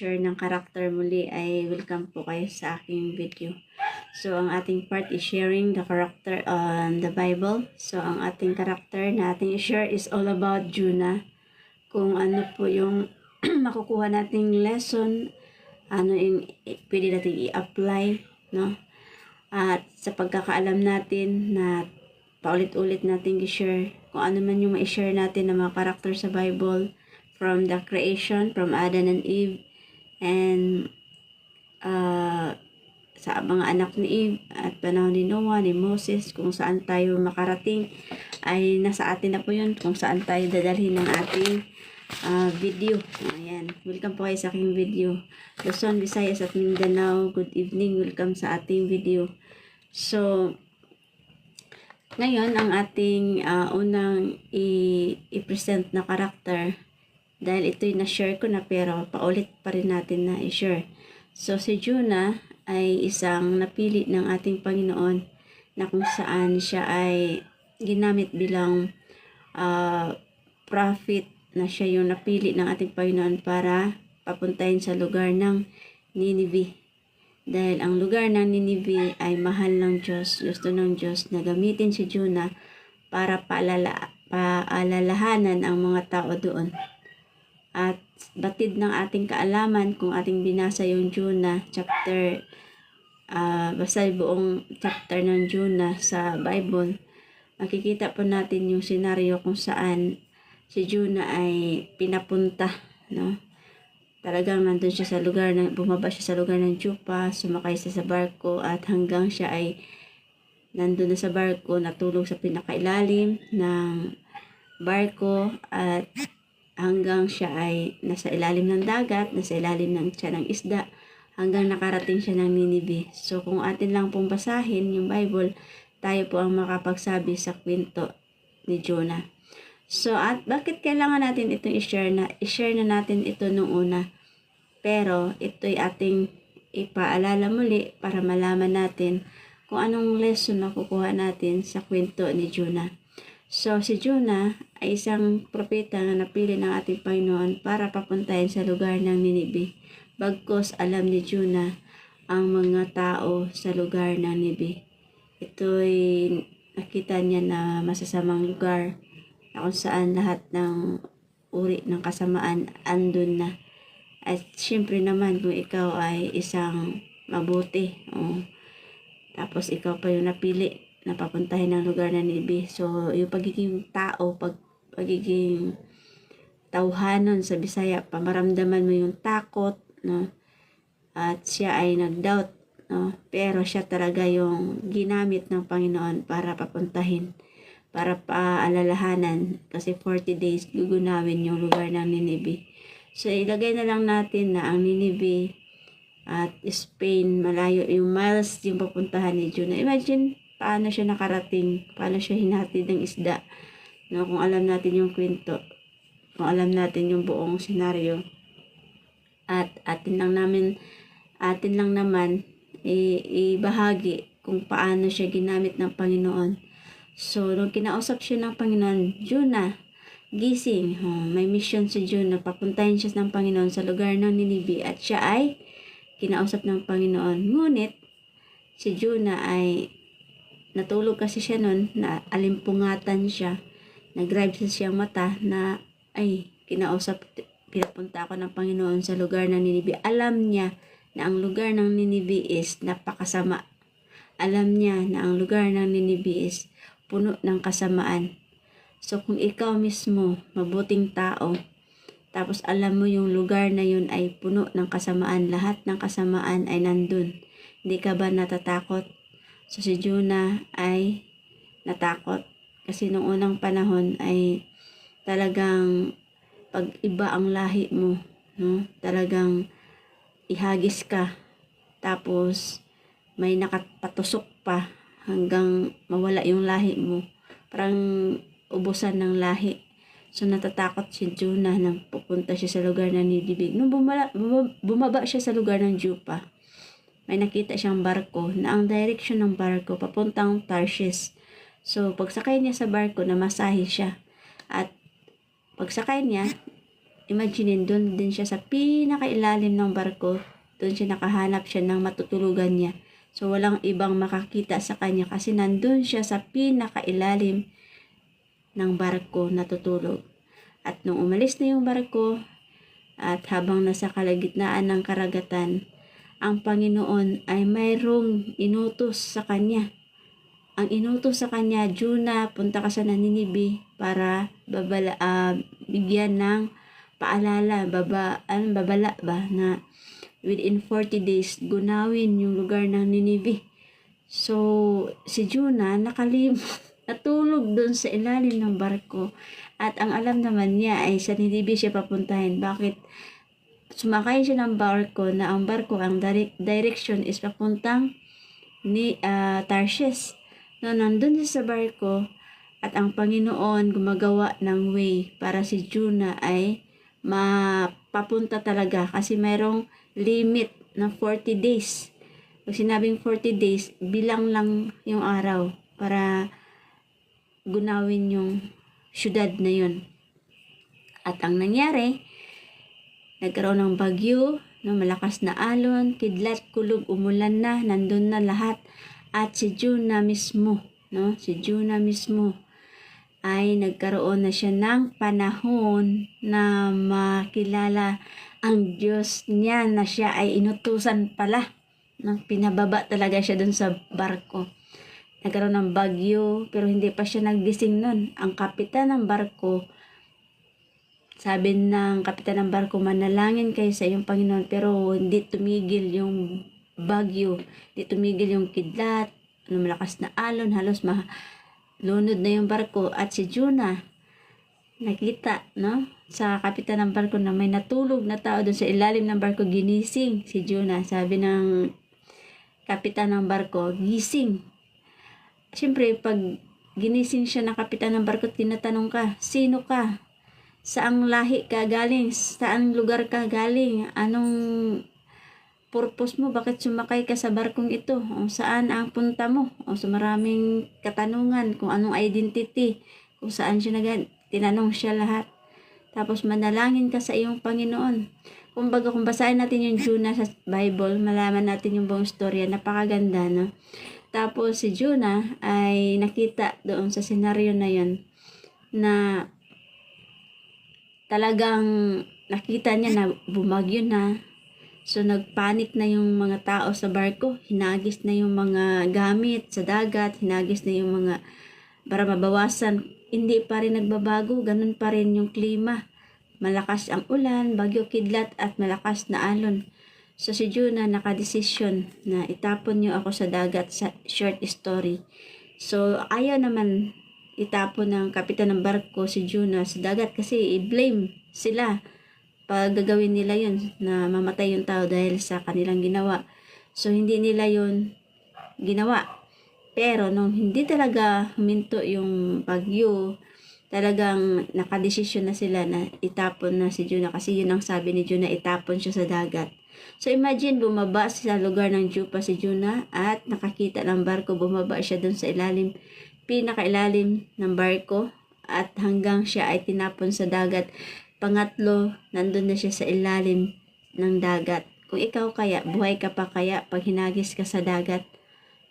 mag-share ng karakter muli ay welcome po kayo sa aking video. So, ang ating part is sharing the character on the Bible. So, ang ating karakter na ating i-share is all about Jonah. Kung ano po yung makukuha nating lesson, ano yung pwede nating i-apply, no? At sa pagkakaalam natin na paulit-ulit nating i-share, kung ano man yung ma-share natin ng mga karakter sa Bible, from the creation, from Adam and Eve, and sa mga anak ni Eve at panahon ni Noah, ni Moses, kung saan tayo makarating ay nasa atin na po yun, kung saan tayo dadalhin ng ating video. Ayan, welcome po kayo sa aking video. Luzon, Visayas at Mindanao, good evening, welcome sa ating video. So, ngayon ang ating unang i-present na karakter, dahil ito'y na-share ko na pero paulit pa rin natin na i-share. So, si Jonah ay isang napili ng ating Panginoon na kung saan siya ay ginamit bilang prophet, na siya yung napili ng ating Panginoon para papuntahin sa lugar ng Nineveh. Dahil ang lugar ng Nineveh ay mahal ng Diyos, gusto ng Diyos na gamitin si Jonah para paalalahanan ang mga tao doon. At batid ng ating kaalaman, kung ating binasa yung Jonah chapter, basta buong chapter ng Jonah sa Bible, makikita po natin yung senaryo kung saan si Jonah ay pinapunta, no? Talagang nandun siya sa lugar, bumaba siya sa lugar ng Joppa, sumakay siya sa barko at hanggang siya ay nandun na sa barko, natulog sa pinakailalim ng barko at hanggang siya ay nasa ilalim ng dagat, nasa ilalim ng tiyan ng isda, hanggang nakarating siya ng Nineveh. So, kung atin lang pong basahin yung Bible, tayo po ang makapagsabi sa kwento ni Jonah. So, at bakit kailangan natin itong i-share na? I-share na natin ito nung una. Pero, ito'y ating ipaalala muli para malaman natin kung anong lesson makukuha natin sa kwento ni Jonah. So, si Jonah ay isang propeta na napili ng ating Panginoon para papuntahin sa lugar ng Nineveh. Bagkus alam ni Jonah ang mga tao sa lugar ng Nineveh. Ito'y nakita niya na masasamang lugar na kung saan lahat ng uri ng kasamaan andun na. At syempre naman kung ikaw ay isang mabuti, tapos ikaw pa yung napili na papuntahin ng lugar ng Nineveh. So, yung pagiging tao, pagiging tauhanon sa Bisaya, pamaramdaman mo yung takot, no? At siya ay nag-doubt, no? Pero siya talaga yung ginamit ng Panginoon para papuntahin, para paalalahanan, kasi 40 days gugunawin yung lugar ng Nineveh. So, ilagay na lang natin na ang Nineveh at Spain, malayo yung miles yung papuntahan ni Jonah. Imagine paano siya nakarating, paano siya hinatid ng isda, no? Kung alam natin yung kwento, kung alam natin yung buong senaryo, at atin lang naman ibahagi kung paano siya ginamit ng Panginoon. So, nung kinausap siya ng Panginoon, Jonah, gising, may mission si Jonah, papuntahin siya ng Panginoon sa lugar ng Nineveh, at siya ay kinausap ng Panginoon. Ngunit si Jonah ay natulog kasi siya nun, na alimpungatan siya, nag-drive sa siyang mata na ay pinapunta ako ng Panginoon sa lugar ng Nineveh. Alam niya na ang lugar ng Nineveh is napakasama. Alam niya na ang lugar ng Nineveh is puno ng kasamaan. So, kung ikaw mismo mabuting tao, tapos alam mo yung lugar na yun ay puno ng kasamaan, lahat ng kasamaan ay nandun, hindi ka ba natatakot? So, si Jonah ay natakot kasi nung unang panahon ay talagang pag iba ang lahi mo, no? Talagang ihagis ka, tapos may nakapatusok pa hanggang mawala yung lahi mo, parang ubusan ng lahi. So, natatakot si Jonah nang pupunta siya sa lugar ng Nineveh. Nung bumaba siya sa lugar ng Joppa, may nakita siyang barko na ang direction ng barko papuntang Tarshish. So, pagsakay niya sa barko, namasahe siya. At pagsakay niya, imagine doon din siya sa pinakailalim ng barko. Doon siya nakahanap siya ng matutulugan niya. So, walang ibang makakita sa kanya kasi nandun siya sa pinakailalim ng barko natutulog. At nung umalis na yung barko, at habang nasa kalagitnaan ng karagatan, ang Panginoon ay mayroong inutos sa kanya. Ang inutos sa kanya, Jonah, punta ka sa Ninive para bigyan ng paalala, babala ba na within 40 days, gunawin yung lugar ng Ninive. So, si Jonah natulog doon sa ilalim ng barko. At ang alam naman niya ay sa Ninive siya papuntahin. Bakit? Sumakay siya ng barko na ang barko, ang direction is papuntang Tarshish. No, nandun siya sa barko at ang Panginoon gumagawa ng way para si Jonah ay mapapunta talaga kasi mayroong limit na 40 days. Pag sinabing 40 days, bilang lang yung araw para gunawin yung syudad na yun. At ang nangyari, nagkaroon ng bagyo, no, malakas na alon, kidlat, kulog, umulan na, nandun na lahat. At si Jonah mismo, ay nagkaroon na siya ng panahon na makilala ang Diyos niya na siya ay inutusan pala. No? Pinababa talaga siya dun sa barko. Nagkaroon ng bagyo, pero hindi pa siya naggising nun. Ang kapitan ng barko, sabi ng kapitan ng barko, manalangin kayo sa iyong Panginoon, pero hindi tumigil yung bagyo, hindi tumigil yung kidlat, malakas na alon, halos lunod na yung barko. At si Jonah, nakita, no, sa kapitan ng barko na may natulog na tao doon sa ilalim ng barko, ginising si Jonah. Sabi ng kapitan ng barko, gising. Siyempre, pag ginising siya ng kapitan ng barko, tinatanong ka, sino ka? Saang lahi ka galing? Saan lugar ka galing? Anong purpose mo? Bakit sumakay ka sa barkong ito? O saan ang punta mo? O sa maraming katanungan kung anong identity, kung saan siya tinanong siya lahat. Tapos manalangin ka sa iyong Panginoon. Kumbaga, kung basahin natin yung Jonah sa Bible, malaman natin yung buong storya. Napakaganda, no? Tapos si Jonah ay nakita doon sa senaryo na yun na talagang nakita niya na bumagyo na. So, nagpanik na yung mga tao sa barko. Hinagis na yung mga gamit sa dagat. Hinagis na yung mga para mabawasan. Hindi pa rin nagbabago. Ganun pa rin yung klima. Malakas ang ulan, bagyo, kidlat, at malakas na alon. So, si Jonah nakadesisyon na itapon niyo ako sa dagat sa short story. So, ayaw naman itapon ng kapitan ng barko si Jonah sa dagat kasi i-blame sila pag gagawin nila yun na mamatay yung tao dahil sa kanilang ginawa. So, hindi nila yun ginawa. Pero, nung hindi talaga huminto yung bagyo, talagang nakadesisyon na sila na itapon na si Jonah kasi yun ang sabi ni Jonah, itapon siya sa dagat. So, imagine, bumaba sa lugar ng Joppa si Jonah at nakakita ng barko, bumaba siya dun sa ilalim, pinakailalim ng barko at hanggang siya ay tinapon sa dagat. Pangatlo, nandun na siya sa ilalim ng dagat. Kung ikaw kaya, buhay ka pa kaya pag hinagis ka sa dagat?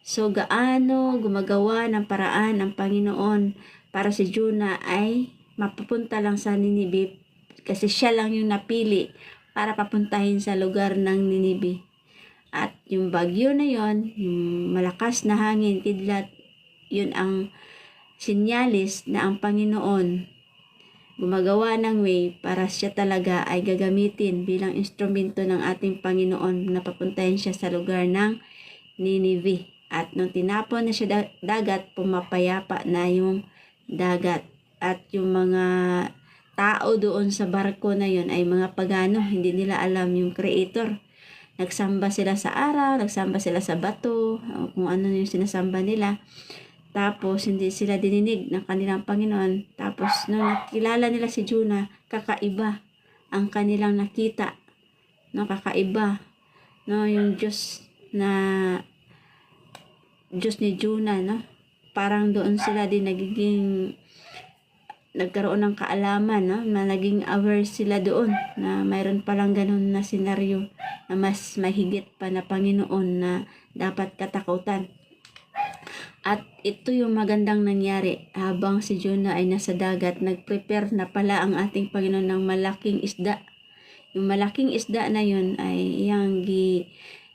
So, gaano gumagawa ng paraan ang Panginoon para si Jonah ay mapupunta lang sa Ninive kasi siya lang yung napili para papuntahin sa lugar ng Ninive. At yung bagyo na yon, yung malakas na hangin, kidlat, yun ang sinyalis na ang Panginoon gumagawa ng way para siya talaga ay gagamitin bilang instrumento ng ating Panginoon na papuntahin siya sa lugar ng Ninive. At nung tinapon na siya dagat, pumapayapa na yung dagat. At yung mga tao doon sa barko na yun ay mga pagano, hindi nila alam yung Creator. Nagsamba sila sa araw, nagsamba sila sa bato, kung ano yung sinasamba nila. Tapos, hindi sila dininig ng kanilang Panginoon. Tapos, nung nakilala nila si Jonah, kakaiba ang kanilang nakita. No, kakaiba. No, yung Diyos ni Jonah, no? Parang doon sila din nagiging nagkaroon ng kaalaman, no? Na naging aware sila doon na mayroon palang ganun na senaryo na mas mahigit pa na Panginoon na dapat katakutan. At ito yung magandang nangyari habang si Jonah ay nasa dagat, nag-prepare na pala ang ating Panginoon ng malaking isda. Yung malaking isda na yun ay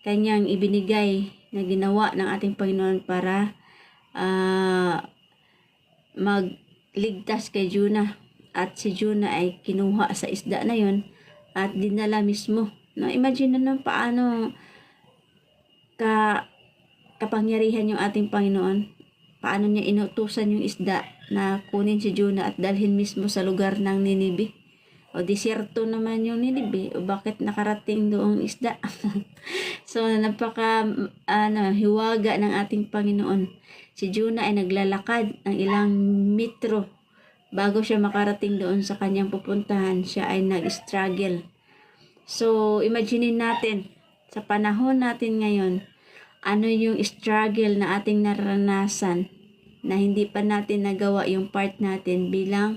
kanyang ibinigay na ginawa ng ating Panginoon para magligtas kay Jonah. At si Jonah ay kinuha sa isda na yun at dinala mismo. No, imagine na paano kapangyarihan yung ating Panginoon. Paano niya inutusan yung isda na kunin si Jonah at dalhin mismo sa lugar ng Ninibe. O disyerto naman yung Ninibe. O bakit nakarating doong isda? So hiwaga ng ating Panginoon. Si Jonah ay naglalakad ng ilang metro bago siya makarating doon sa kanyang pupuntahan. Siya ay nag-struggle. So imagine natin sa panahon natin ngayon, ano yung struggle na ating naranasan na hindi pa natin nagawa yung part natin bilang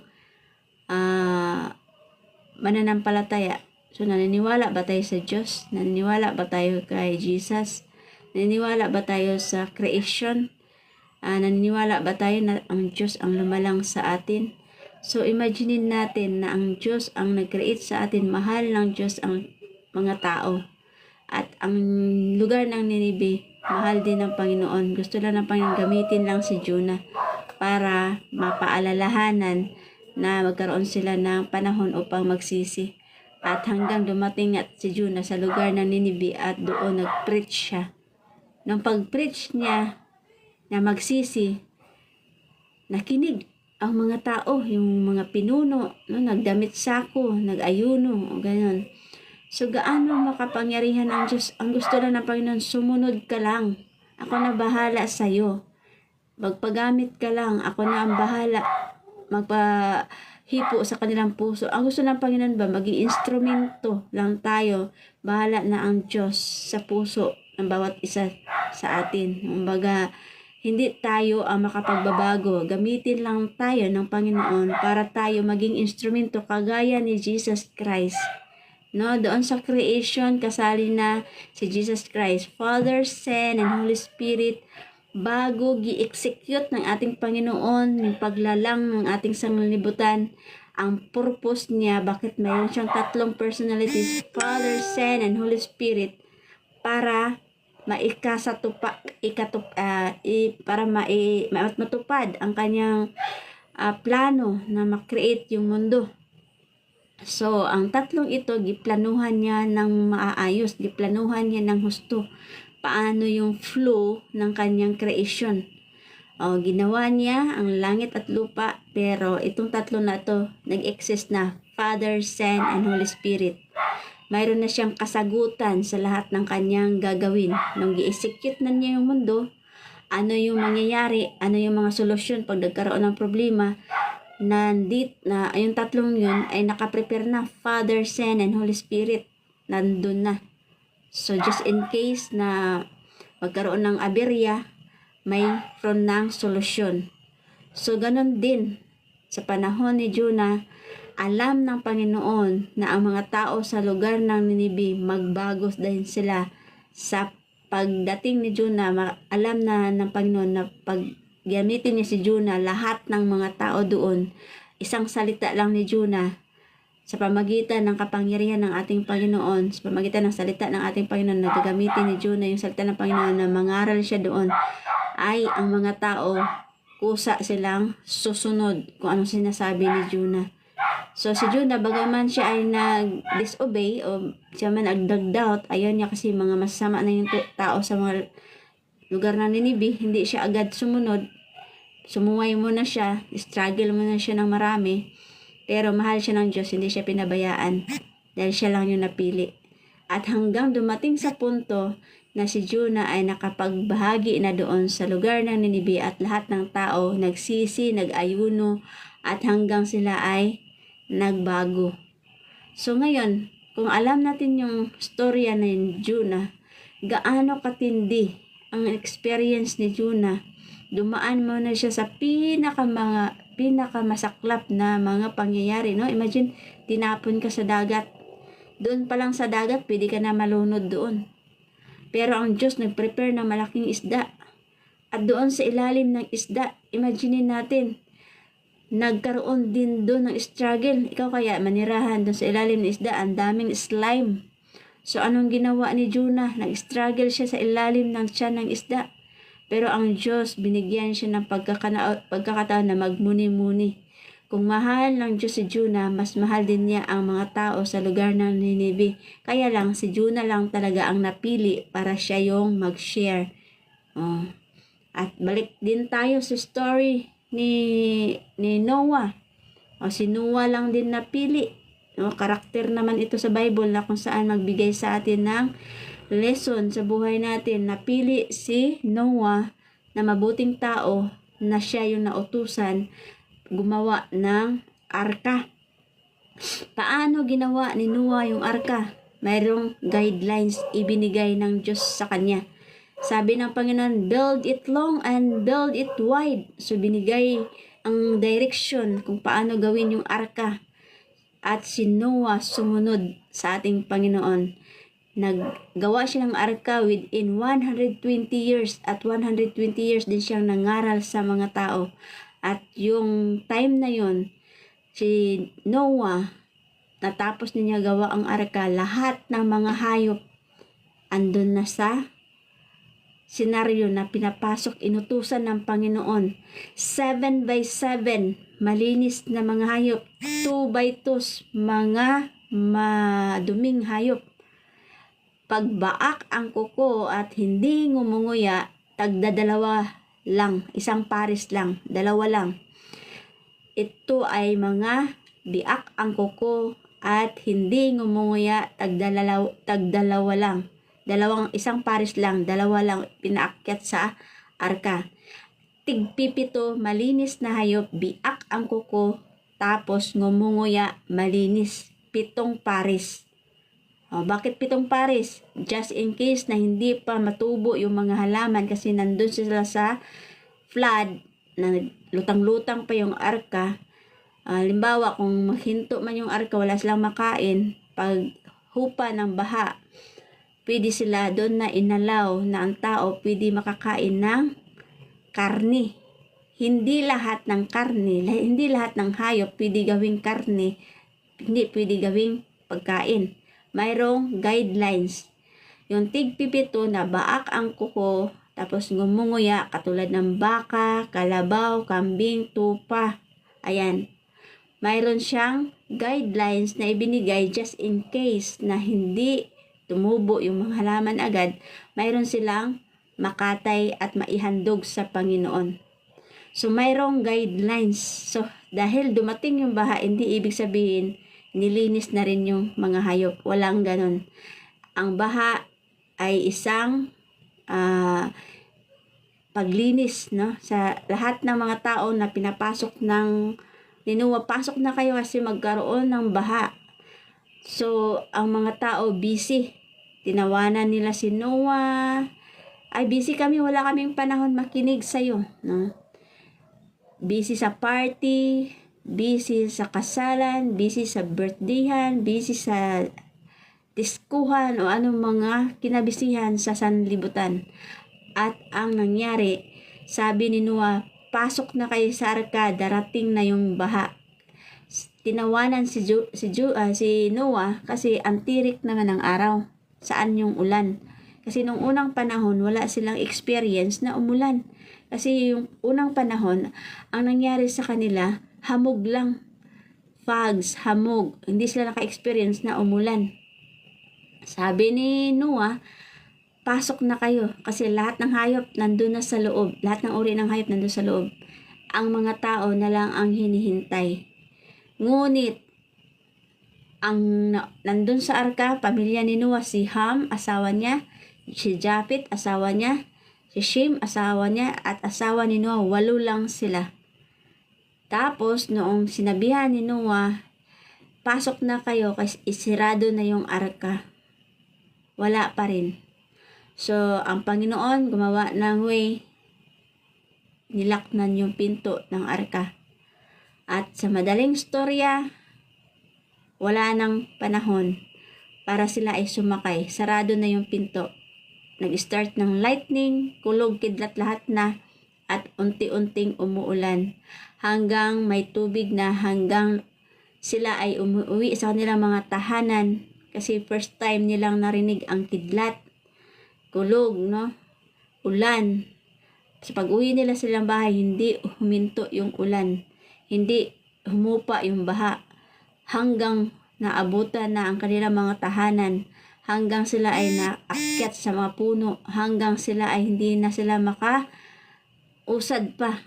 mananampalataya. So, naniniwala ba tayo sa Diyos? Naniniwala ba tayo kay Jesus? Naniniwala ba tayo sa creation? Naniniwala ba tayo na ang Diyos ang lumalang sa atin? So, imagine natin na ang Diyos ang nag-create sa atin. Mahal ng Diyos ang mga tao. At ang lugar ng Ninibe, mahal din ng Panginoon. Gusto lang ng Panginoon gamitin lang si Jonah para mapaalalahanan na magkaroon sila ng panahon upang magsisi. At hanggang dumating at si Jonah sa lugar ng Ninibe at doon nag-preach siya. Nung pag-preach niya na magsisi, nakinig ang mga tao, yung mga pinuno, no, nagdamit sako, nag-ayuno, o ganyan. So, gaano makapangyarihan ang Diyos? Ang gusto lang ng Panginoon, sumunod ka lang. Ako na bahala sa'yo. Magpagamit ka lang. Ako na ang bahala. Magpahipo sa kanilang puso. Ang gusto ng Panginoon ba? Maging instrumento lang tayo. Bahala na ang Diyos sa puso ng bawat isa sa atin. Kumbaga, hindi tayo ang makapagbabago. Gamitin lang tayo ng Panginoon para tayo maging instrumento kagaya ni Jesus Christ. No, doon sa creation, kasali na si Jesus Christ, Father, Son, and Holy Spirit, bago gi-execute ng ating Panginoon yung paglalang ng ating sanglibutan, ang purpose niya, bakit mayroon siyang tatlong personalities, Father, Son, and Holy Spirit, para matupad ang kanyang plano na ma-create yung mundo. So, ang tatlong ito, giplanuhan niya ng maayos, giplanuhan niya ng husto. Paano yung flow ng kanyang creation. Ginawa niya ang langit at lupa, pero itong tatlo na ito, nag-exist na, Father, Son, and Holy Spirit. Mayroon na siyang kasagutan sa lahat ng kanyang gagawin. Nung gi-execute na niya yung mundo, ano yung mangyayari, ano yung mga solusyon pag nagkaroon ng problema, na yung tatlong yun ay nakaprepare na, Father, Son, and Holy Spirit, nandun na. So just in case na magkaroon ng aberya, mayroon ng solusyon. So ganun din sa panahon ni Jonah, alam ng Panginoon na ang mga tao sa lugar ng Ninibe magbago din sila. Sa pagdating ni Jonah, alam na ng Panginoon na pag gamitin niya si Jonah, lahat ng mga tao doon, isang salita lang ni Jonah, sa pamagitan ng kapangyarihan ng ating Panginoon, sa pamagitan ng salita ng ating Panginoon, na gagamitin ni Jonah yung salita ng Panginoon na mangaral siya doon, ay ang mga tao, kusa silang susunod kung anong sinasabi ni Jonah. So si Jonah, bagaman siya ay nag-disobey o siya man nag-doubt, ayaw niya kasi mga masama na yung tao sa mga lugar ng Ninibe, hindi siya agad sumunod. Sumuway muna siya, struggle muna siya ng marami, pero mahal siya ng Diyos, hindi siya pinabayaan dahil siya lang yung napili. At hanggang dumating sa punto na si Jonah ay nakapagbahagi na doon sa lugar ng Ninibe at lahat ng tao nagsisi, nag-ayuno, at hanggang sila ay nagbago. So ngayon, kung alam natin yung storya ni Jonah, gaano katindi ang experience ni Jonah, dumaan mo na siya sa pinakamasaklap na mga pangyayari, no? Imagine, tinapon ka sa dagat. Doon pa lang sa dagat, pwede ka na malunod doon. Pero ang Diyos nag-prepare ng malaking isda. At doon sa ilalim ng isda, imagine natin, nagkaroon din doon ng struggle. Ikaw kaya manirahan doon sa ilalim ng isda, ang daming slime. So anong ginawa ni Jonah? Nag-struggle siya sa ilalim ng tiyan ng isda. Pero ang Diyos, binigyan siya ng pagkakataon na magmuni-muni. Kung mahal ng Diyos si Jonah, mas mahal din niya ang mga tao sa lugar ng Nineveh. Kaya lang, si Jonah lang talaga ang napili para siya yung mag-share. Oh. At balik din tayo sa story ni Noah. Si Noah lang din napili. Karakter naman ito sa Bible na kung saan magbigay sa atin ng lesson sa buhay natin. Napili si Noah na mabuting tao na siya yung nautusan gumawa ng arka. Paano ginawa ni Noah yung arka? Mayroong guidelines ibinigay ng Diyos sa kanya. Sabi ng Panginoon, build it long and build it wide. So binigay ang direction kung paano gawin yung arka. At si Noah sumunod sa ating Panginoon. Naggawa siya ng arka within 120 years at 120 years din siyang nangaral sa mga tao. At yung time na yon, si Noah, natapos niya gawa ang arka, lahat ng mga hayop andun na sa senaryo na pinapasok, inutusan ng Panginoon. 7 by 7, malinis na mga hayop. 2 by 2, mga maduming hayop. Pagbaak ang kuko at hindi ngumunguya, tagdadalawa lang, isang pares lang, dalawa lang. Ito ay mga biak ang kuko at hindi ngumunguya, tagdalawa lang. Isang pares lang, dalawa lang pinaakyat sa arka. Tigpipito, malinis na hayop, biak ang kuko, tapos ngumunguya, malinis. 7 pares. Bakit 7 pares? Just in case na hindi pa matubo yung mga halaman kasi nandun sila sa flood, na lutang-lutang pa yung arka. Limbawa, kung maghinto man yung arka, wala silang makain, pag hupa ng baha, pwede sila doon na inalaw na ang tao pwede makakain ng karne. Hindi lahat ng karne, hindi lahat ng hayop pwede gawing karne, hindi pwede gawing pagkain. Mayroong guidelines. Yung tigpipito na baak ang kuko, tapos ngumunguya, katulad ng baka, kalabaw, kambing, tupa. Ayan. Mayroon siyang guidelines na ibinigay just in case na hindi tumubo yung mga halaman agad, mayroon silang makatay at maihandog sa Panginoon. So, mayroong guidelines. So, dahil dumating yung baha, hindi ibig sabihin, nilinis na rin yung mga hayop. Walang ganon. Ang baha ay isang paglinis, no? Sa lahat ng mga tao na pinapasok ng Noah, pasok na kayo kasi magkaroon ng baha. So, ang mga tao busy. Tinawanan nila si Noah. Ay, busy kami. Wala kaming panahon makinig sa'yo. No? Busy sa party, busy sa kasalan, busy sa birthdayhan, busy sa diskuhan o anong mga kinabisihan sa sanlibutan. At ang nangyari, sabi ni Noah, pasok na kayo sa arka, darating na yung baha. Tinawanan si Noah kasi ang tirik naman ng araw. Saan yung ulan? Kasi nung unang panahon, wala silang experience na umulan. Kasi yung unang panahon, ang nangyari sa kanila, hamog lang. Fogs, hamog. Hindi sila naka-experience na umulan. Sabi ni Noah, pasok na kayo kasi lahat ng hayop nandun na sa loob. Lahat ng uri ng hayop nandun sa loob. Ang mga tao na lang ang hinihintay. Ngunit, ang nandun sa arka, pamilya ni Noah, si Ham, asawa niya, si Japhet, asawa niya, si Shem, asawa niya, at asawa ni Noah, 8 lang sila. Tapos, noong sinabihan ni Noah, pasok na kayo kasi isirado na yung arka. Wala pa rin. So, ang Panginoon gumawa ng way, nilaknan yung pinto ng arka. At sa madaling storya, wala nang panahon para sila ay sumakay. Sarado na yung pinto. Nag-start ng lightning, kulog, kidlat lahat na, at unti-unting umuulan. Hanggang may tubig na, hanggang sila ay umuwi sa kanilang mga tahanan. Kasi first time nilang narinig ang kidlat, kulog, no? Ulan. Sa pag-uwi nila silang bahay, hindi huminto yung ulan. Hindi humupa yung baha. Hanggang naabutan na ang kanilang mga tahanan, hanggang sila ay naakyat sa mga puno, hanggang sila ay hindi na sila makausad pa.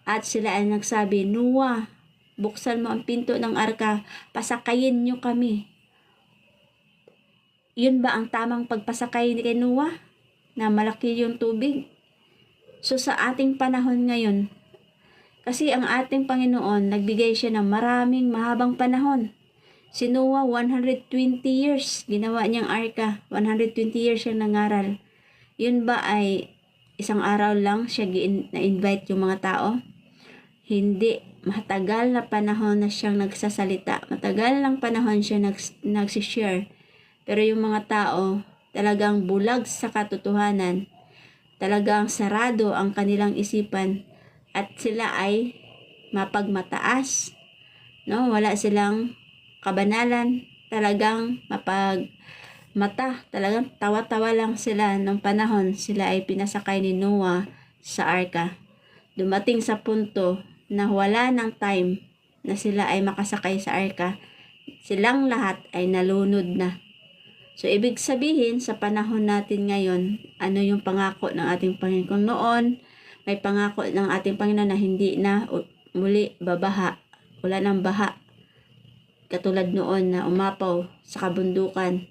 At sila ay nagsabi, Noah, buksan mo ang pinto ng arka, pasakayin nyo kami. Yun ba ang tamang pagpasakay ni kay Noah? Na malaki yung tubig? So sa ating panahon ngayon, kasi ang ating Panginoon, nagbigay siya ng maraming mahabang panahon. Si Noah, 120 years, ginawa niyang arka. 120 years siyang nangaral. Yun ba ay isang araw lang siya na-invite yung mga tao? Hindi. Matagal na panahon na siyang nagsasalita. Matagal lang panahon siya nagsishare. Pero yung mga tao, talagang bulag sa katotohanan. Talagang sarado ang kanilang isipan. At sila ay mapagmataas. No? Wala silang kabanalan, talagang mapagmata, talagang tawa-tawa lang sila nung panahon sila ay pinasakay ni Noah sa arka. Dumating sa punto na wala ng time na sila ay makasakay sa arka, silang lahat ay nalunod na. So, ibig sabihin, sa panahon natin ngayon, ano yung pangako ng ating Panginoon? Kung noon, may pangako ng ating Panginoon na hindi na muli babaha, wala nang baha, katulad noon na umapaw sa kabundukan.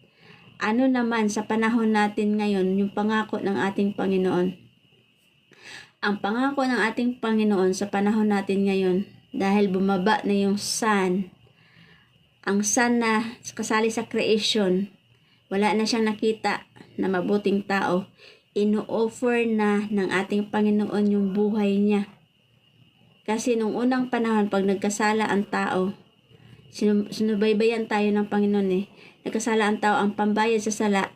Ano naman sa panahon natin ngayon, yung pangako ng ating Panginoon? Ang pangako ng ating Panginoon sa panahon natin ngayon, dahil bumaba na yung sun, ang sun na kasali sa creation, wala na siyang nakita na mabuting tao, ino-offer na ng ating Panginoon yung buhay niya. Kasi nung unang panahon, pag nagkasala ang tao, sinubaybayan tayo ng Panginoon Nagkasala ang tao, ang pambayad sa sala,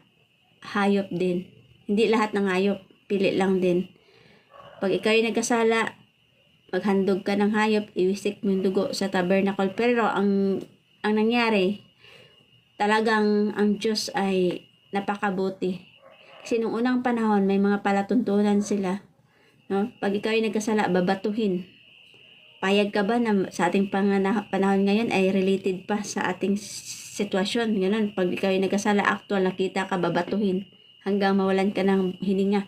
hayop din. Hindi lahat ng hayop, pili lang din. Pag ikaw ay nagkasala, maghandog ka ng hayop, iwisik mo yung dugo sa tabernacle. Pero ang nangyari, talagang ang Diyos ay napakabuti. Kasi nung unang panahon, may mga palatuntunan sila. No? Pag ikaw ay nagkasala, babatuhin. Payag ka ba na sa ating panahon ngayon ay related pa sa ating sitwasyon? Ganun, pag ikaw ay nagkasala, actual, nakita ka, babatuhin hanggang mawalan ka ng hininga.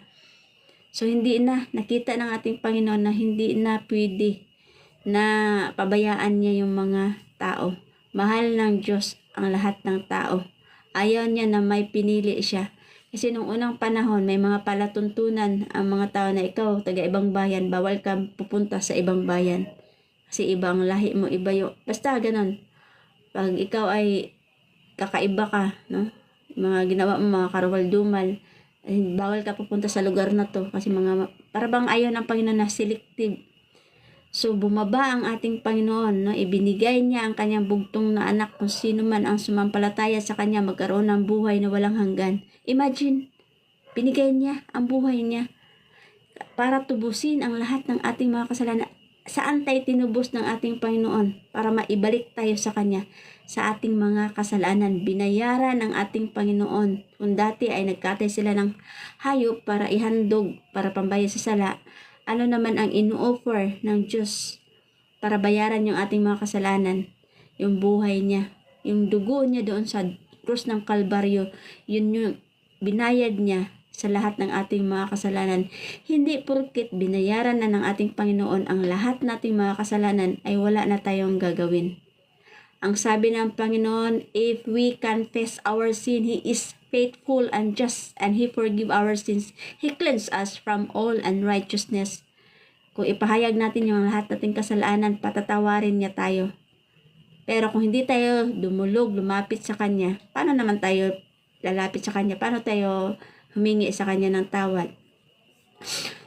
So, hindi na, nakita ng ating Panginoon na hindi na pwede na pabayaan niya yung mga tao. Mahal ng Diyos ang lahat ng tao. Ayaw niya na may pinili siya. Kasi nung unang panahon, may mga palatuntunan ang mga tao na ikaw, taga ibang bayan, bawal kang pupunta sa ibang bayan. Kasi ibang lahi mo, iba yung, basta ganun. Pag ikaw ay kakaiba ka, no? Mga ginawa mo, mga karuwal-dumal, bawal ka pupunta sa lugar na to. Kasi para bang ayaw ng Panginoon na selective. So, bumaba ang ating Panginoon, no? Ibinigay niya ang kanyang bugtong na anak kung sino man ang sumampalataya sa kanya magkaroon ng buhay na walang hanggan. Imagine, binigay niya ang buhay niya para tubusin ang lahat ng ating mga kasalanan. Saan tayo tinubos ng ating Panginoon para maibalik tayo sa Kanya? Sa ating mga kasalanan, binayaran ng ating Panginoon. Kung dati ay nagkatay sila ng hayop para ihandog, para pambayad sa sala, ano naman ang ino-offer ng Diyos para bayaran yung ating mga kasalanan? Yung buhay niya, yung dugo niya doon sa krus ng Kalbaryo, yun yung binayad niya sa lahat ng ating mga kasalanan. Hindi porket binayaran na ng ating Panginoon ang lahat nating mga kasalanan ay wala na tayong gagawin. Ang sabi ng Panginoon, if we confess our sin, He is faithful and just, and He forgive our sins. He cleanse us from all unrighteousness. Kung ipahayag natin yung lahat nating kasalanan, patatawarin niya tayo. Pero kung hindi tayo lumapit sa Kanya, paano naman tayo lalapit sa Kanya? Paano tayo humingi sa Kanya ng tawad?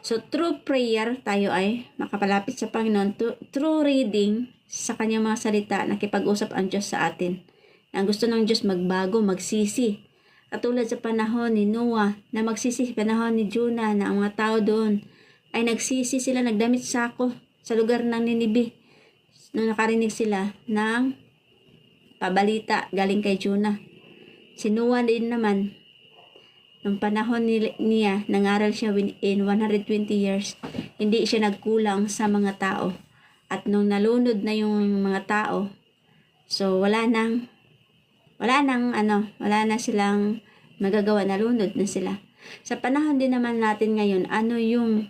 So, through prayer, tayo ay makapalapit sa Panginoon. Through reading, sa kanyang mga salita, nakipag-usap ang Diyos sa atin. Ang gusto ng Diyos magbago, magsisi. Katulad sa panahon ni Noah na magsisi, panahon ni Jonah na ang mga tao doon ay nagsisi sila, nagdamit sako sa lugar ng Ninibe. Nung nakarinig sila ng pabalita galing kay Jonah. Si Noah din naman, nung panahon niya, nangaral siya in 120 years. Hindi siya nagkulang sa mga tao. At nung nalunod na yung mga tao, so wala na silang magagawa, nalunod na sila. Sa panahon din naman natin ngayon, ano yung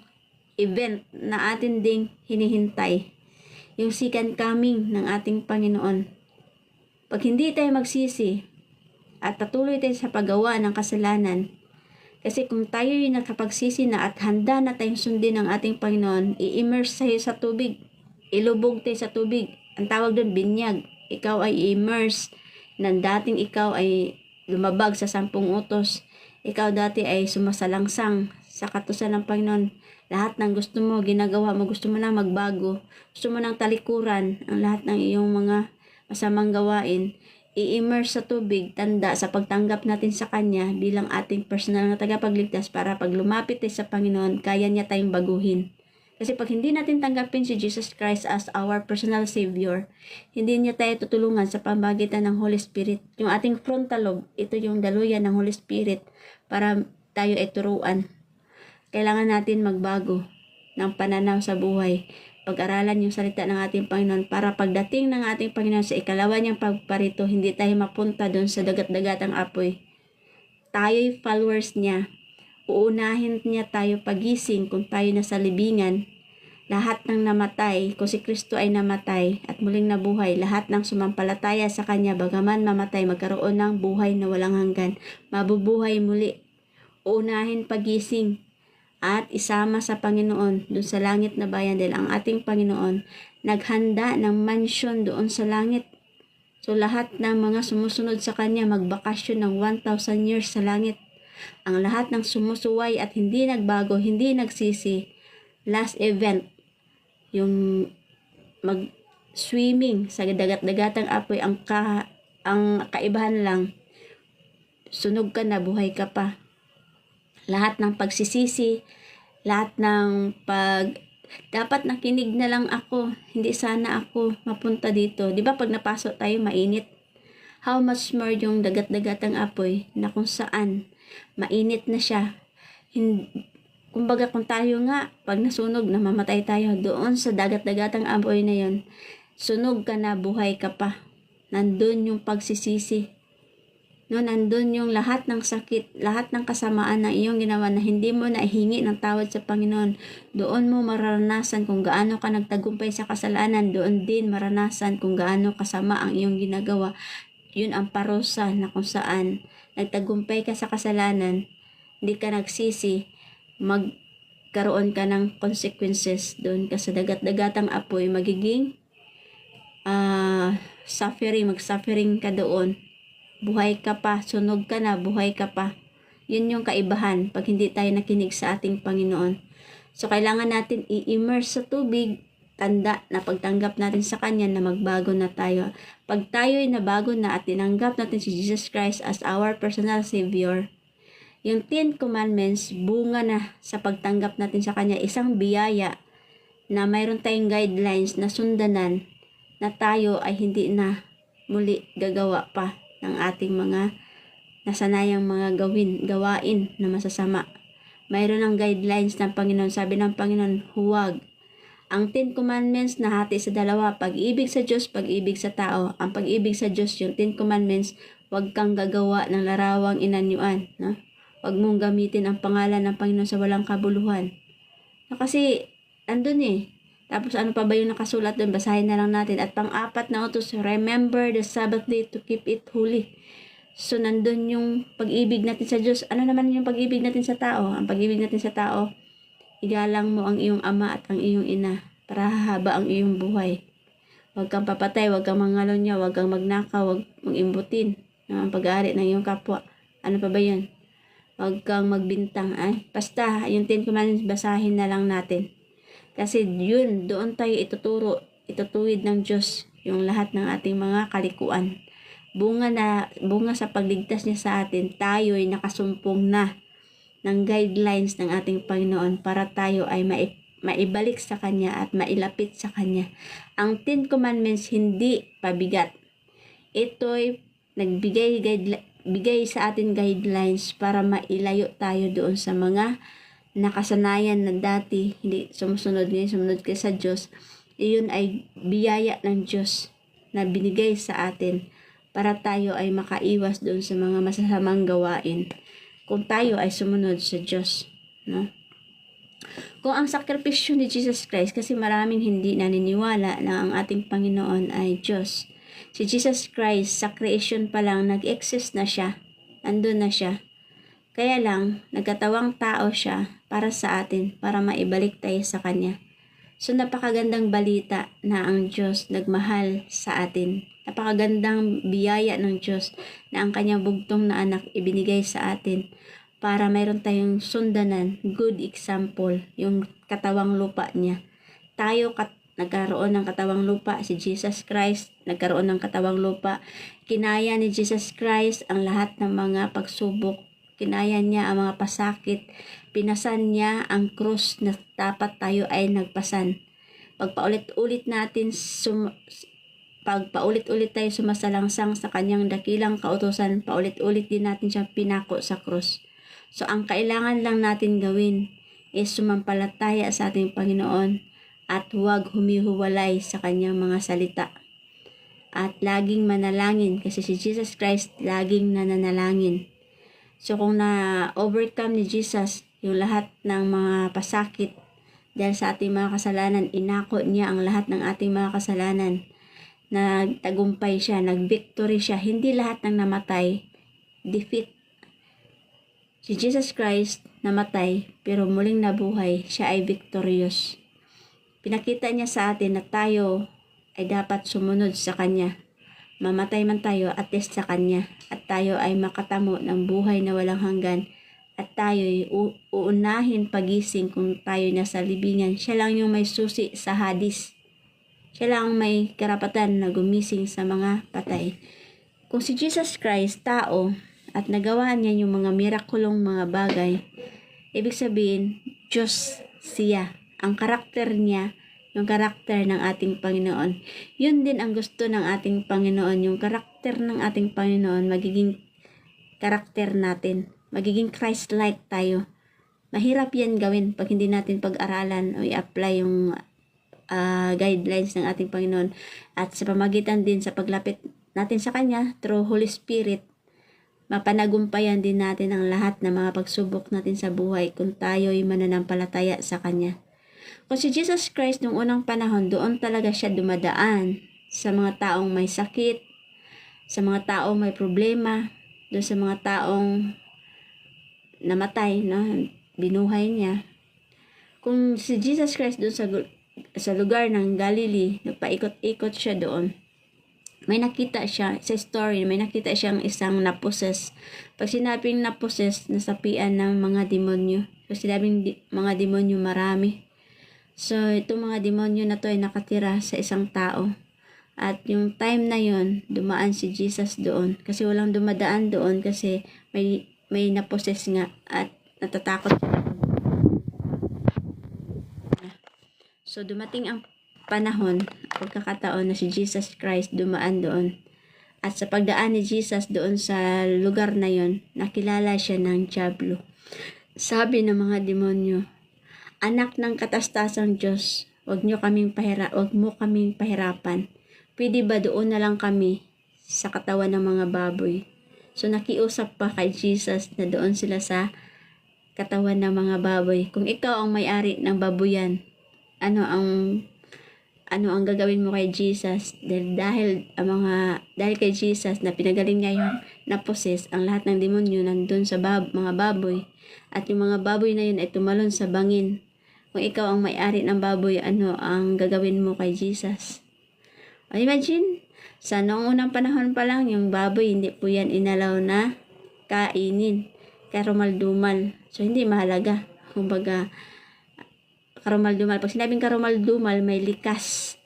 event na atin ding hinihintay? Yung second coming ng ating Panginoon. Pag hindi tayo magsisi at patuloy tayo sa paggawa ng kasalanan, kasi kung tayo yung nakapagsisi na at handa na tayong sundin ng ating Panginoon, i-immerse tayo sa tubig, ilubog tayo sa tubig. Ang tawag doon, binyag. Ikaw ay immerse, nang dating ikaw ay lumabag sa 10 utos. Ikaw dati ay sumasalangsang sa katusan ng Panginoon. Lahat ng gusto mo, ginagawa mo, gusto mo na magbago, gusto mo nang talikuran ang lahat ng iyong mga masamang gawain, i-immerse sa tubig, tanda sa pagtanggap natin sa Kanya bilang ating personal na tagapagligtas para pag lumapit tayo sa Panginoon, kaya niya tayong baguhin. Kasi pag hindi natin tanggapin si Jesus Christ as our personal Savior, hindi niya tayo tutulungan sa pamamagitan ng Holy Spirit. Yung ating frontal lobe, ito yung daluyan ng Holy Spirit para tayo ay turuan. Kailangan natin magbago ng pananaw sa buhay. Pag-aralan yung salita ng ating Panginoon para pagdating ng ating Panginoon sa ikalawa niyang pagparito, hindi tayo mapunta doon sa dagat-dagatang apoy. Tayo'y followers niya. Uunahin niya tayo pagising kung tayo nasa libingan. Lahat ng namatay, kung si Kristo ay namatay at muling nabuhay, lahat ng sumampalataya sa Kanya, bagaman mamatay, magkaroon ng buhay na walang hanggan. Mabubuhay muli. Uunahin pagising at isama sa Panginoon doon sa langit na bayan dahil ang ating Panginoon naghanda ng mansion doon sa langit. So lahat ng mga sumusunod sa Kanya magbakasyon ng 1,000 years sa langit. Ang lahat ng sumusuway at hindi nagbago, hindi nagsisi, last event, yung mag-swimming sa dagat-dagatang apoy, ang kaibahan lang, sunog ka na, buhay ka pa. Lahat ng pagsisisi, lahat ng dapat nakinig na lang ako, hindi sana ako mapunta dito. Di ba pag napasok tayo mainit? How much more yung dagat-dagatang apoy na kung saan mainit na siya. Kumbaga kung tayo nga, pag nasunog, namamatay tayo doon sa dagat-dagatang apoy na yon. Sunog ka na, buhay ka pa. Nandun yung pagsisisi. No, nandun yung lahat ng sakit, lahat ng kasamaan na iyong ginawa na hindi mo nahingi ng tawad sa Panginoon. Doon mo maranasan kung gaano ka nagtagumpay sa kasalanan. Doon din maranasan kung gaano kasama ang iyong ginagawa. Yun ang parusa na kung saan nagtagumpay ka sa kasalanan, hindi ka nagsisi, magkaroon ka ng consequences. Doon ka sa dagat-dagatang apoy, magiging mag-suffering ka doon. Buhay ka pa, sunog ka na, buhay ka pa. Yun yung kaibahan pag hindi tayo nakinig sa ating Panginoon. So, kailangan natin i-immerse sa tubig, tanda na pagtanggap natin sa Kanya na magbago na tayo. Pag tayo'y nabago na at tinanggap natin si Jesus Christ as our personal Savior, yung 10 Commandments, bunga na sa pagtanggap natin sa Kanya, isang biyaya na mayroon tayong guidelines na sundanan na tayo ay hindi na muli gagawa pa ng ating mga nasanayang mga gawain na masasama. Mayroon ng guidelines ng Panginoon. Sabi ng Panginoon, huwag. Ang 10 Commandments na hati sa dalawa, pag-ibig sa Diyos, pag-ibig sa tao. Ang pag-ibig sa Diyos, yung 10 Commandments, huwag kang gagawa ng larawang inanyuan. No? Huwag mong gamitin ang pangalan ng Panginoon sa walang kabuluhan. No, kasi, andun eh. Tapos ano pa ba yung nakasulat doon? Basahin na lang natin. At pang-apat na utos, remember the Sabbath day to keep it holy. So, nandun yung pag-ibig natin sa Diyos. Ano naman yung pag-ibig natin sa tao? Ang pag-ibig natin sa tao, igalang mo ang iyong ama at ang iyong ina para hahaba ang iyong buhay. Huwag kang papatay, huwag kang mangalunya, huwag kang magnakaw, huwag mong imbutin ang pag-aari ng iyong kapwa. Ano pa ba yun? Huwag kang magbintang. Basta, yung 10 Commandments, basahin na lang natin. Kasi yun, doon tayo ituturo itutuwid ng Diyos yung lahat ng ating mga kalikuan. Bunga sa pagligtas niya sa atin, tayo ay nakasumpong na ng guidelines ng ating Panginoon para tayo ay maibalik sa Kanya at mailapit sa Kanya. Ang 10 Commandments hindi pabigat. Ito'y bigay sa atin guidelines para mailayo tayo doon sa mga nakasanayan na dati hindi sumusunod, ngayon sumunod ka sa Diyos. Iyon ay biyaya ng Diyos na binigay sa atin para tayo ay makaiwas doon sa mga masasamang gawain kung tayo ay sumunod sa Diyos, no? Kung ang sakripisyo ni Jesus Christ, kasi maraming hindi naniniwala na ang ating Panginoon ay Diyos. Si Jesus Christ, sa creation pa lang, nag-exist na siya. Andun na siya. Kaya lang, nagkatawang tao siya para sa atin, para maibalik tayo sa Kanya. So, napakagandang balita na ang Diyos nagmahal sa atin. Napakagandang biyaya ng Diyos na ang Kanyang bugtong na anak ibinigay sa atin para mayroon tayong sundanan, good example, yung katawang lupa niya. Tayo nagkaroon ng katawang lupa, si Jesus Christ nagkaroon ng katawang lupa. Kinaya ni Jesus Christ ang lahat ng mga pagsubok. Kinaya niya ang mga pasakit. Pinasan niya ang krus na dapat tayo ay nagpasan. Pagpaulit-ulit tayo sumasalangsang sa kanyang dakilang kautusan, paulit-ulit din natin siyang pinako sa krus. So, ang kailangan lang natin gawin is sumampalataya sa ating Panginoon at huwag humihuwalay sa kanyang mga salita. At laging manalangin kasi si Jesus Christ laging nananalangin. So, kung na-overcome ni Jesus yung lahat ng mga pasakit dahil sa ating mga kasalanan, inako niya ang lahat ng ating mga kasalanan. Nagtagumpay siya, nag-victory siya. Hindi lahat ng namatay, defeat. Si Jesus Christ namatay pero muling nabuhay, siya ay victorious. Pinakita niya sa atin na tayo ay dapat sumunod sa Kanya. Mamatay man tayo, at least sa Kanya. At tayo ay makatamo ng buhay na walang hanggan. At tayo ay uunahin pagising kung tayo nasa libingan. Siya lang yung may susi sa Hades. Siya lang may karapatan na gumising sa mga patay. Kung si Jesus Christ, tao, at nagawa niya yung mga mirakulong mga bagay, ibig sabihin, Diyos siya. Ang karakter niya, yung karakter ng ating Panginoon. Yun din ang gusto ng ating Panginoon. Yung karakter ng ating Panginoon, magiging karakter natin. Magiging Christ-like tayo. Mahirap yan gawin pag hindi natin pag-aralan o i-apply yung guidelines ng ating Panginoon. At sa pamagitan din sa paglapit natin sa Kanya, through Holy Spirit, mapanagumpayan din natin ang lahat ng mga pagsubok natin sa buhay kung tayo'y mananampalataya sa Kanya. Kung si Jesus Christ nung unang panahon, doon talaga siya dumadaan sa mga taong may sakit, sa mga taong may problema, doon sa mga taong namatay, no? Binuhay niya. Kung si Jesus Christ doon sa lugar ng Galilee, nagpaikot-ikot siya doon, may nakita siya, sa story, may nakita siyang isang naposes. Pag sinabing naposes, nasapian ng mga demonyo. Pag sinabing mga demonyo, marami. So, itong mga demonyo na to ay nakatira sa isang tao. At yung time na yon, dumaan si Jesus doon. Kasi walang dumadaan doon kasi may naposes nga at natatakot siya. So, dumating ang panahon, pagkakataon na si Jesus Christ dumaan doon. At sa pagdaan ni Jesus doon sa lugar na yon, nakilala siya ng dyablo. Sabi ng mga demonyo, "Anak ng katastasang Diyos, wag mo kaming pahirapan. Pwede ba doon na lang kami sa katawan ng mga baboy?" So nakiusap pa kay Jesus na doon sila sa katawan ng mga baboy. Kung ikaw ang may-ari ng baboyan, ano ang gagawin mo kay Jesus? Dahil kay Jesus na pinagaling niya yung naposes, ang lahat ng demonyo nandun sa mga baboy, at yung mga baboy na yun ay tumalon sa bangin. Kung ikaw ang may-ari ng baboy, ano ang gagawin mo kay Jesus? Imagine, sa noong unang panahon pa lang, yung baboy, hindi po yan inalaw na kainin. Karumal-dumal. So, hindi mahalaga. Kumbaga, karumal-dumal. Pag sinabing karumal-dumal, may likas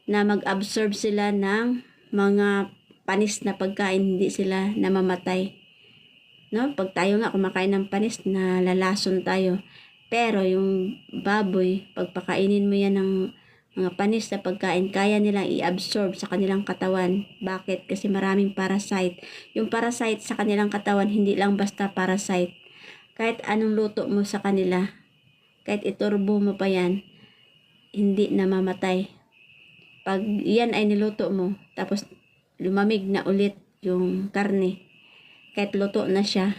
na mag-absorb sila ng mga panis na pagkain, hindi sila namamatay. No? Pag tayo nga kumakain ng panis, nalalason tayo. Pero yung baboy, pagpakainin mo yan ng mga panis na pagkain, kaya nilang i-absorb sa kanilang katawan. Bakit? Kasi maraming parasite. Yung parasite sa kanilang katawan, hindi lang basta parasite. Kahit anong luto mo sa kanila, kahit iturbo mo pa yan, hindi namamatay. Pag yan ay niluto mo, tapos lumamig na ulit yung karne, kahit luto na siya,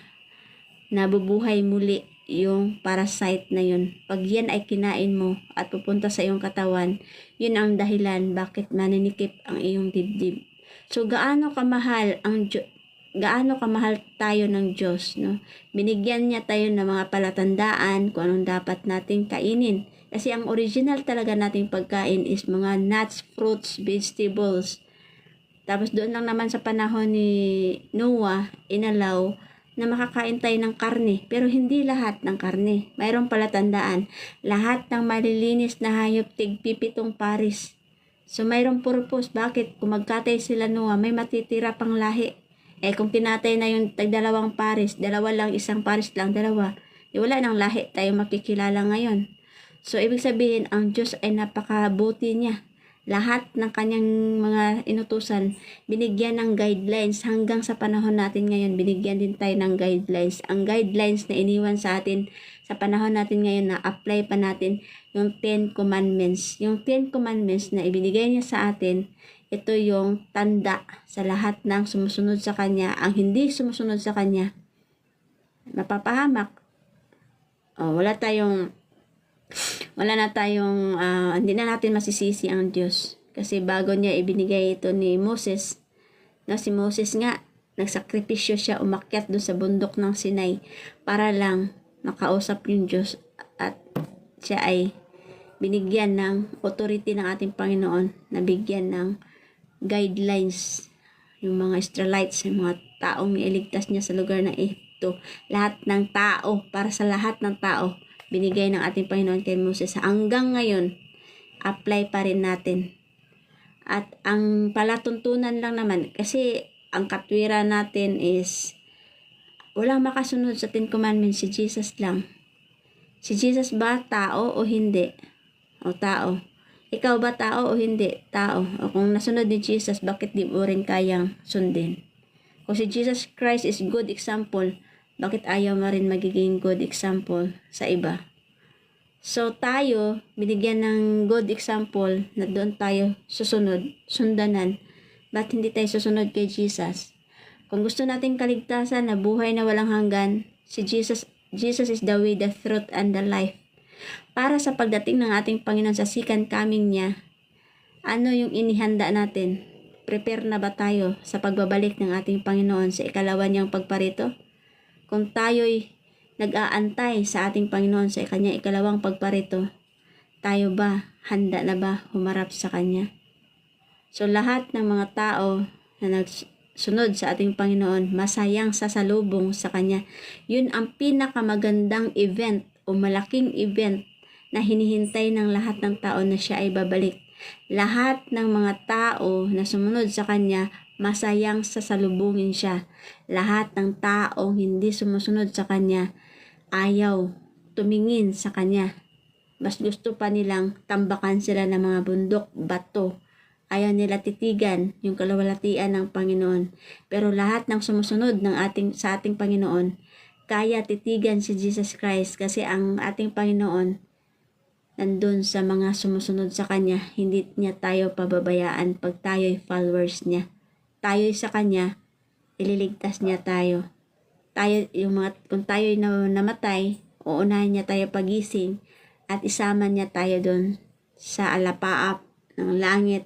nabubuhay muli yung parasite na yun. Pag yan ay kinain mo at pupunta sa iyong katawan, yun ang dahilan bakit maninikip ang iyong dibdib. So, gaano kamahal tayo ng Diyos, no? Binigyan niya tayo ng mga palatandaan kung anong dapat nating kainin. Kasi ang original talaga nating pagkain is mga nuts, fruits, vegetables. Tapos doon lang naman sa panahon ni Noah, inalaw na makakain tayo ng karne. Pero hindi lahat ng karne. Mayroong palatandaan. Lahat ng malilinis na hayop tig-7 pares. So mayroong purpose. Bakit? Kung magkatay sila Noah, may matitira pang lahi. Kung pinatay na yung tag-2 pares, 2 lang, 1 pares lang, 2. Wala nang lahi tayo makikilala ngayon. So ibig sabihin, ang Diyos ay napakabuti niya. Lahat ng kanyang mga inutusan, binigyan ng guidelines. Hanggang sa panahon natin ngayon, binigyan din tayo ng guidelines. Ang guidelines na iniwan sa atin sa panahon natin ngayon, na apply pa natin yung 10 Commandments. Yung 10 Commandments na ibinigay niya sa atin, ito yung tanda sa lahat ng sumusunod sa Kanya. Ang hindi sumusunod sa Kanya, mapapahamak. Hindi na natin masisisi ang Diyos. Kasi bago niya ibinigay ito ni Moses, si Moses nga, nagsakripisyo siya, umakyat doon sa bundok ng Sinai para lang makausap yung Diyos, at siya ay binigyan ng authority ng ating Panginoon, na bigyan ng guidelines yung mga Israelites, yung mga taong iligtas niya sa lugar ng Egypto. Lahat ng tao, para sa lahat ng tao, binigay ng ating Panginoon kay Moses. Hanggang ngayon, apply pa rin natin. At ang palatuntunan lang naman, kasi ang katwiran natin is walang makasunod sa 10 Commandments, si Jesus lang. Si Jesus ba tao o hindi? O tao. Ikaw ba tao o hindi? Tao. O kung nasunod ni Jesus, bakit di mo rin kayang sundin? Kung si Jesus Christ is good example, bakit ayaw mo rin magiging good example sa iba? So tayo, binigyan ng good example na doon tayo susunod, sundanan. Ba't hindi tayo susunod kay Jesus? Kung gusto nating kaligtasan na buhay na walang hanggan, si Jesus is the way, the truth, and the life. Para sa pagdating ng ating Panginoon sa second coming niya, ano yung inihanda natin? Prepare na ba tayo sa pagbabalik ng ating Panginoon sa ikalawa niyang pagparito? Kung tayo'y nag-aantay sa ating Panginoon sa kanyang ikalawang pagparito, tayo ba, handa na ba humarap sa Kanya? So lahat ng mga tao na nagsunod sa ating Panginoon, masayang sasalubong sa Kanya. Yun ang pinakamagandang event o malaking event na hinihintay ng lahat ng tao, na siya ay babalik. Lahat ng mga tao na sumunod sa Kanya, masayang sasalubungin siya. Lahat ng taong hindi sumusunod sa Kanya, ayaw tumingin sa Kanya. Mas gusto pa nilang tambakan sila ng mga bundok, bato. Ayaw nila titigan yung kalawalatian ng Panginoon. Pero lahat ng sumusunod sa ating Panginoon, kaya titigan si Jesus Christ, kasi ang ating Panginoon nandun sa mga sumusunod sa Kanya. Hindi niya tayo pababayaan pag tayo'y followers niya. Tayo'y sa Kanya, ililigtas niya tayo. Kung tayo'y namatay, uunahin niya tayo pagising at isama niya tayo doon sa alapaap ng langit,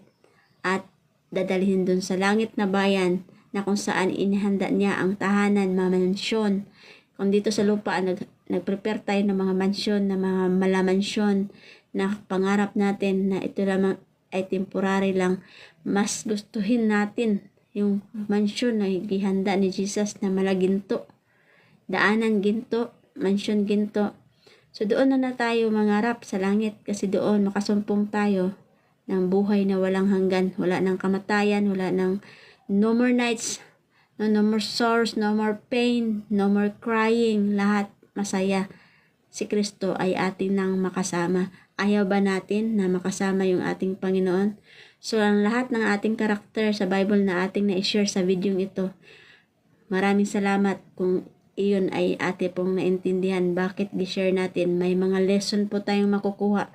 at dadalhin doon sa langit na bayan na kung saan inihanda niya ang tahanan, mga mansyon. Kung dito sa lupa, nag-prepare tayo ng mga mansyon, na mga malamansyon na pangarap natin na ito lamang ay temporary lang. Mas gustuhin natin yung mansyon na ihanda ni Jesus na malaginto. Daanan ginto, mansyon ginto. So doon na tayo mangarap sa langit, kasi doon makasumpong tayo ng buhay na walang hanggan. Wala ng kamatayan, wala ng no more nights, no more sorrows, no more pain, no more crying. Lahat masaya. Si Kristo ay atin nang makasama. Ayaw ba natin na makasama yung ating Panginoon? So, ang lahat ng ating karakter sa Bible na ating na-share sa video ito, maraming salamat kung iyon ay ate pong naintindihan. Bakit di-share natin? May mga lesson po tayong makukuha.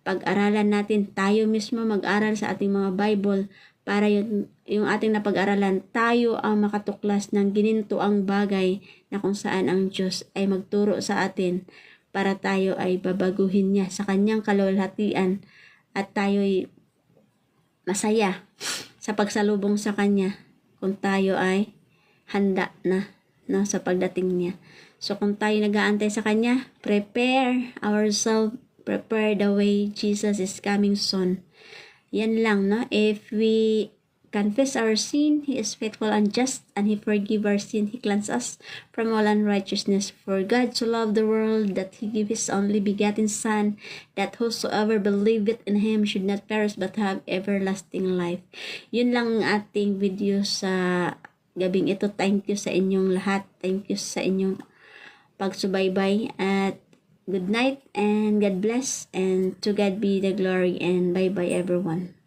Pag-aralan natin, tayo mismo mag-aral sa ating mga Bible para yung ating napag-aralan, tayo ang makatuklas ng ginintuang bagay na kung saan ang Diyos ay magturo sa atin para tayo ay babaguhin niya sa kanyang kaluwalhatian at tayo'y masaya sa pagsalubong sa kanya kung tayo ay handa na, no, sa pagdating niya. So kung tayo nag-aantay sa kanya, prepare ourselves, prepare the way, Jesus is coming soon. Yan lang, no? If we confess our sin, He is faithful and just, and He forgive our sin. He cleanse us from all unrighteousness. For God so loved the world that He gave His only begotten Son, that whosoever believeth in Him should not perish but have everlasting life. Yun lang ang ating video sa gabing ito. Thank you sa inyong lahat. Thank you sa inyong pagsubaybay at good night and God bless, and to God be the glory, and bye bye everyone.